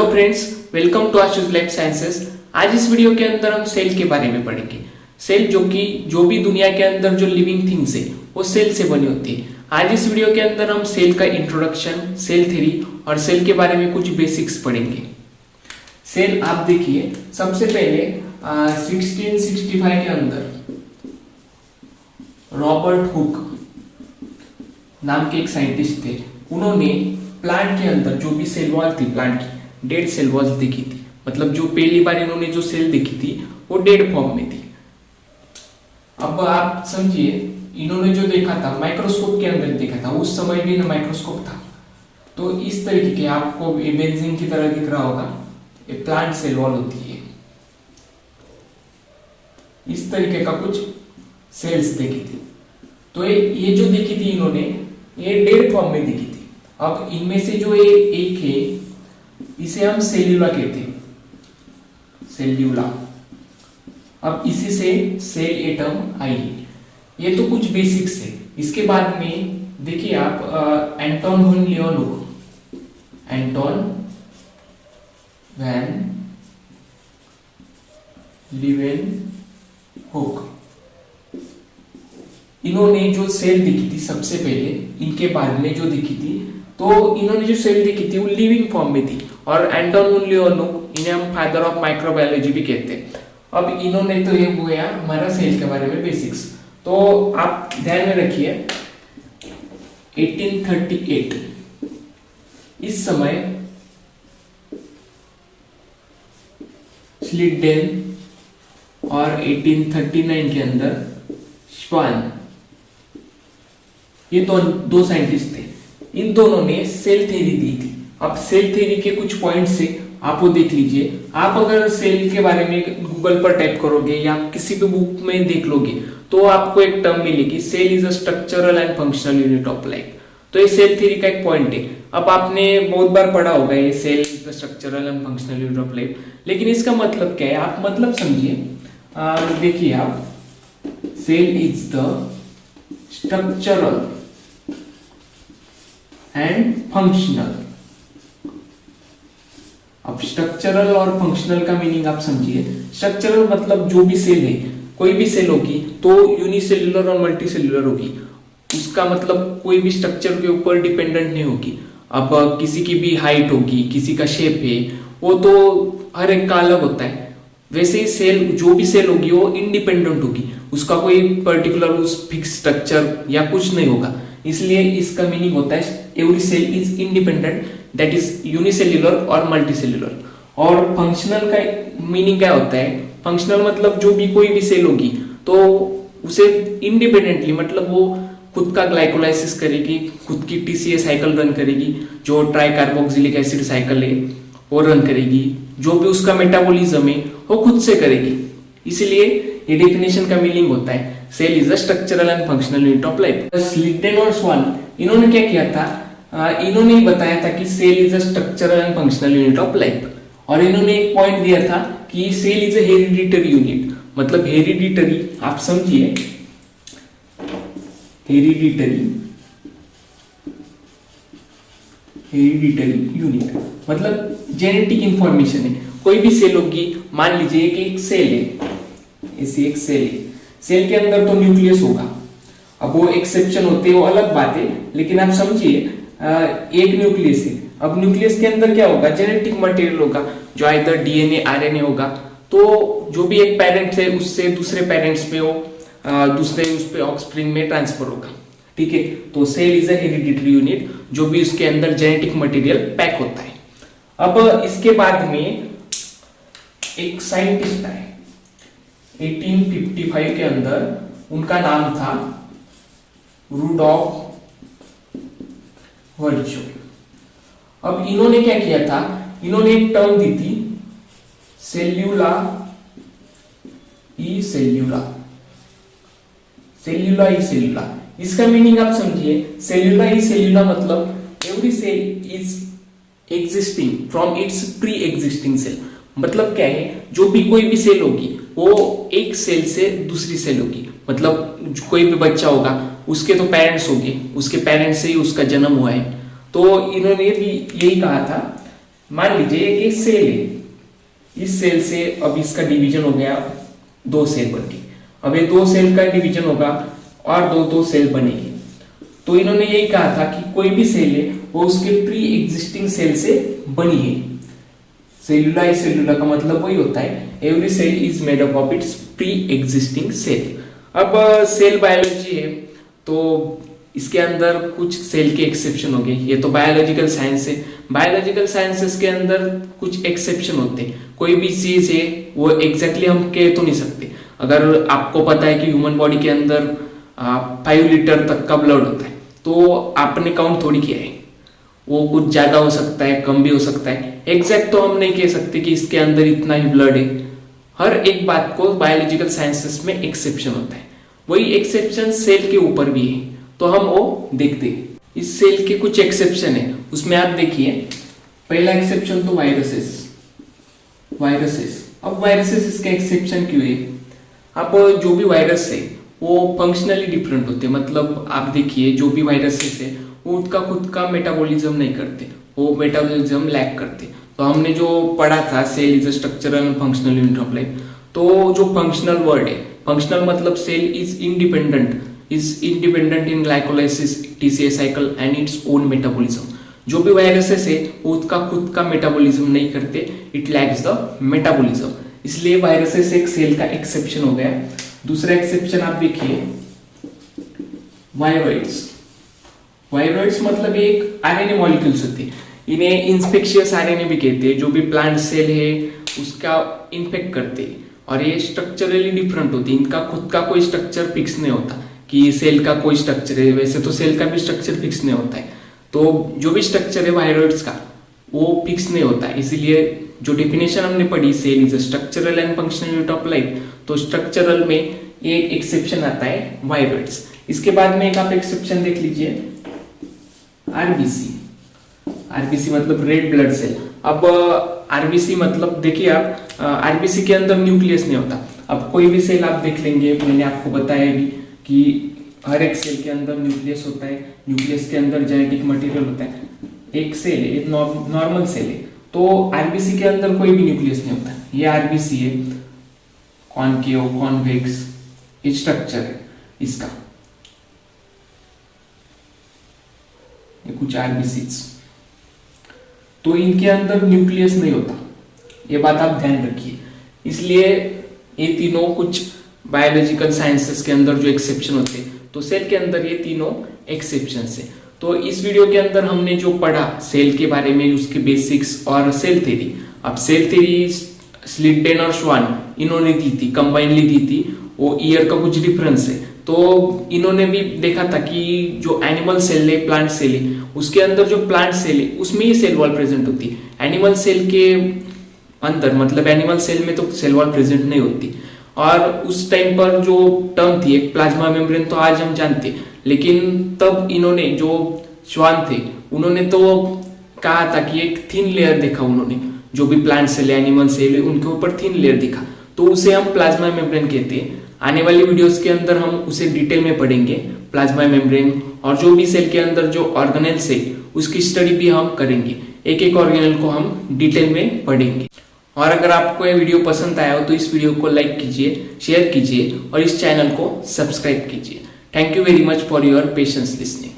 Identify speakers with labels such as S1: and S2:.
S1: Hello friends, welcome to Ashu's life sciences. आज इस video के अंदर हम सेल के बारे में पढ़ेंगे। सेल जो भी दुनिया के अंदर जो लिविंग थिंग्स है वो सेल से बनी होती है। आज इस वीडियो के अंदर हम सेल का इंट्रोडक्शन, सेल थ्योरी और सेल के बारे में कुछ बेसिक्स पढ़ेंगे। सेल आप देखिए, सबसे पहले 1665 के अंदर रॉबर्ट हुक नाम के एक साइंटिस्ट थे। उन्होंने प्लांट के अंदर जो भी सेल वॉल थी, प्लांट की डेड सेल वॉल देखी थी। मतलब जो पहली बार इन्होंने जो सेल देखी थी वो डेड फॉर्म में थी। अब आप समझिए, इन्होंने जो देखा था माइक्रोस्कोप के अंदर देखा था। उस समय भी ना माइक्रोस्कोप था, तो इस तरीके के आपको बेंजीन की तरह दिख रहा होगा, ये प्लांट सेल वॉल होती है। इस तरीके का कुछ सेल्स देखी थी। तो ये जो देखी थी इन्होंने, ये डेड फॉर्म में देखी थी। अब इनमें से जो ये एक है, इसे हम सेल्यूला कहते हैं, सेल्यूला। अब इसी से सेल एटम आई है। ये तो कुछ बेसिक्स है। इसके बाद में देखिए आप एंटोन वैन लियोनहुक, एंटोन वैन लियोनहुक, इन्होंने जो सेल देखी थी सबसे पहले, इनके बाद में जो देखी थी, तो इन्होंने जो सेल देखी थी वो लिविंग फॉर्म में थी। और एंटोन वैन लियोनहुक, इन्हें हम फादर ऑफ माइक्रोबायोलॉजी भी कहते हैं। अब इन्होंने तो ये हुआ हमारा सेल के बारे में बेसिक्स। तो आप ध्यान में रखिए 1838 इस समय स्लिडेन और 1839 के अंदर श्वान, ये दो साइंटिस्ट थे। इन दोनों ने सेल थ्योरी दी थी। अब सेल थ्योरी के कुछ पॉइंट्स से आप वो देख लीजिए। आप अगर सेल के बारे में गूगल पर टाइप करोगे या किसी भी बुक में देख लोगे तो आपको एक टर्म मिलेगी, cell is a structural and functional unit of life. तो ये सेल थ्योरी का एक पॉइंट है। अब आपने बहुत बार पढ़ा होगा ये cell is the structural and functional unit of life, लेकिन इसका मतलब क्या है आप मतलब समझिए। देखिए आप, cell is the structural and functional. अब स्ट्रक्चरल और फंक्शनल का मीनिंग आप समझिए। स्ट्रक्चरल मतलब जो भी सेल है, कोई भी सेल होगी तो यूनिसेल्युलर और मल्टीसेल्युलर होगी। उसका मतलब कोई भी स्ट्रक्चर के ऊपर डिपेंडेंट नहीं होगी। अब किसी की भी हाइट होगी, किसी का शेप है, वो तो हर एक का अलग होता है। वैसे ही सेल, जो भी सेल होगी वो इंडिपेंडेंट होगी। उसका कोई पर्टिकुलर उस फिक्स स्ट्रक्चर या कुछ नहीं होगा। इसलिए इसका मीनिंग होता है every cell is independent, that is unicellular और मल्टीसेल्युलर। और फंक्शनल का मीनिंग क्या होता है? फंक्शनल मतलब जो भी कोई भी सेल होगी तो उसे इंडिपेंडेंटली, मतलब वो खुद का ग्लाइकोलाइसिस करेगी, खुद की टीसीए साइकिल रन करेगी, जो ट्राई कार्बोक्सिलिक एसिड साइकिल है वो रन करेगी, जो भी उसका मेटाबॉलिज्म है वो खुद से करेगी। इसलिए ये डेफिनेशन का मीनिंग होता है cell is a structural and functional unit of life. Schleiden और स्वान, इन्होंने क्या किया था, इन्होंने बताया था कि cell is a structural and functional unit of life. और इन्होंने एक पॉइंट दिया था कि cell is a hereditary unit. मतलब हेरिडिटरी आप समझिए, हेरिडिटरी यूनिट मतलब जेनेटिक इंफॉर्मेशन है। कोई भी सेल होगी, मान लीजिए कि एक सेल है, ऐसी एक सेल है, सेल के अंदर तो न्यूक्लियस होगा। अब वो एक्सेप्शन होते हैं, वो अलग बात है, लेकिन आप समझिए एक न्यूक्लियस है। अब न्यूक्लियस के अंदर क्या होगा? जेनेटिक मटेरियल होगा, जो इधर डीएनए आरएनए होगा। तो जो भी एक पेरेंट्स है उससे दूसरे पेरेंट्स पे वो दूसरे उस पे ऑफस्प्रिंग में ट्रांसफर होगा। ठीक है, तो cell is a hereditary unit, जो भी उसके अंदर जेनेटिक मटेरियल पैक होता है। अब इसके बाद में एक साइंटिस्ट आए 1855 के अंदर, उनका नाम था रुडोल्फ वर्च्यू। अब इन्होंने क्या किया था, इन्होंने एक टर्म दी थी सेल्यूला ई सेल्यूला, सेल्यूला ई सेल्यूला। इसका मीनिंग आप समझिए, सेल्यूला ई सेल्यूला मतलब every cell is existing from its pre-existing cell. मतलब क्या है, जो भी कोई भी सेल होगी वो एक सेल से दूसरी सेल होगी। मतलब कोई भी बच्चा होगा, उसके तो पेरेंट्स होंगे, उसके पेरेंट्स से ही उसका जन्म हुआ है। तो इन्होंने भी यही कहा था मान लीजिए एक सेल है, इस सेल से अब इसका डिवीजन हो गया 2 सेल बन के, अब ये 2 सेल का डिवीजन होगा और 2 सेल बनेगी। तो इन्होंने यही कहा था कि कोई भी सेल है वो उसके प्री एग्जिस्टिंग सेल से बनी है। सेलुला सेलुला का मतलब वही होता है, every cell is made up of its pre-existing cell. अब सेल बायोलॉजी है तो इसके अंदर कुछ सेल के एक्सेप्शन हो गए, ये तो बायोलॉजिकल साइंस है। बायोलॉजिकल साइंसेस के अंदर कुछ एक्सेप्शन होते हैं, कोई भी चीज है वो एग्जैक्टली हम कह तो नहीं सकते। अगर आपको पता है कि ह्यूमन बॉडी के अंदर 5 लीटर तक का ब्लड होता है, तो आपने काउंट थोड़ी किया है, वो कुछ ज्यादा हो सकता है, कम भी हो सकता है, एग्जैक्ट तो हम नहीं कह सकते कि इसके अंदर इतना ही ब्लड है। हर एक बात को बायोलॉजिकल साइंसेस में एक्सेप्शन होता है, वही एक्सेप्शन सेल के ऊपर भी है, तो हम वो देखते हैं। इस सेल के कुछ एक्सेप्शन है, उसमें आप देखिए पहला एक्सेप्शन तो वायरसेस। अब वायरसेस इसका एक्सेप्शन क्यों है? अब जो भी वायरस है वो फंक्शनली डिफरेंट होते हैं, मतलब आप देखिए जो भी वायरसेस है वो उनका खुद का मेटाबॉलिज्म नहीं करते, वो मेटाबॉलिज्म लैक करते। तो हमने जो पढ़ा था cell is a structural and functional unit of life, तो जो फंक्शनल वर्ड है, फंक्शनल मतलब cell is independent in glycolysis, TCA cycle and its own metabolism. जो भी वायरसेस है वो उसका खुद का मेटाबॉलिज्म नहीं करते, इट लैक्स द मेटाबॉलिज्म, इसलिए वायरसेस एक सेल का एक्सेप्शन हो गया। दूसरा एक्सेप्शन आप देखिए वायरॉइड्स मतलब एक आरएनए मॉलिक्यूल्स होते हैं, इन्हें इंस्पेक्शियस आरएनए भी कहते हैं। जो भी प्लांट सेल है उसका इन्फेक्ट करते हैं और ये स्ट्रक्चरली डिफरेंट होती है, इनका खुद का कोई स्ट्रक्चर फिक्स नहीं होता कि सेल का कोई स्ट्रक्चर है, वैसे तो सेल का भी स्ट्रक्चर फिक्स नहीं होता है। तो जो भी स्ट्रक्चर है वायरॉइड्स का वो फिक्स नहीं होता है, इसीलिए जो डेफिनेशन हमने पढ़ी cell is a structural and functional unit of life, तो स्ट्रक्चरल में एक एक्सेप्शन आता है वायरॉइड्स। इसके बाद में एक आप एक्सेप्शन देख लीजिए आरबीसी मतलब रेड ब्लड सेल। अब आरबीसी मतलब देखिए आप आरबीसी के अंदर न्यूक्लियस नहीं होता। अब कोई भी सेल आप देख लेंगे, मैंने आपको बताया भी कि हर एक सेल के अंदर न्यूक्लियस होता है, न्यूक्लियस के अंदर जेनेटिक मटेरियल होता है। एक सेल है, एक नॉर्मल सेल है, तो आरबीसी के अंदर कोई भी न्यूक्लियस नहीं होता। ये आरबीसी है, कॉनकेव कॉन्वेक्स स्ट्रक्चर है इसका, ये कुछ आरबीसीज, तो इनके अंदर न्यूक्लियस नहीं होता, ये बात आप ध्यान रखिए। इसलिए ये तीनों कुछ बायोलॉजिकल साइंसेस के अंदर जो एक्सेप्शन होते हैं, तो सेल के अंदर ये तीनों एक्सेप्शंस है। तो इस वीडियो के अंदर हमने जो पढ़ा सेल के बारे में, उसके बेसिक्स और सेल थ्योरी। अब सेल थ्योरी स्लिटन और श्वान इन्होंने दी थी, कंबाइनली दी थी, वो ईयर का कुछ डिफरेंस है। तो इन्होंने भी देखा था कि जो एनिमल सेल है, प्लांट सेल है, उसके अंदर जो प्लांट सेल है उसमें ही सेल वॉल प्रेजेंट होती है। एनिमल सेल के अंदर मतलब एनिमल सेल में तो सेल वॉल प्रेजेंट नहीं होती। और उस टाइम पर जो टर्म थी एक प्लाज्मा मेम्ब्रेन, तो आज हम जानते, लेकिन तब इन्होंने जो श्वान थे उन्होंने तो कहा था कि एक थिन लेयर देखा उन्होंने, जो भी प्लांट सेल एनिमल सेल है उनके ऊपर थिन लेयर दिखा, तो उसे हम प्लाज्मा मेम्ब्रेन कहते हैं। आने वाली वीडियोस के अंदर हम उसे डिटेल में पढ़ेंगे, प्लाज्मा मेम्ब्रेन, और जो भी सेल के अंदर जो ऑर्गेनेल्स है उसकी स्टडी भी हम करेंगे, एक एक ऑर्गेनेल को हम डिटेल में पढ़ेंगे। और अगर आपको ये वीडियो पसंद आया हो तो इस वीडियो को लाइक कीजिए, शेयर कीजिए और इस चैनल को सब्सक्राइब कीजिए। Thank you very much for your patience listening.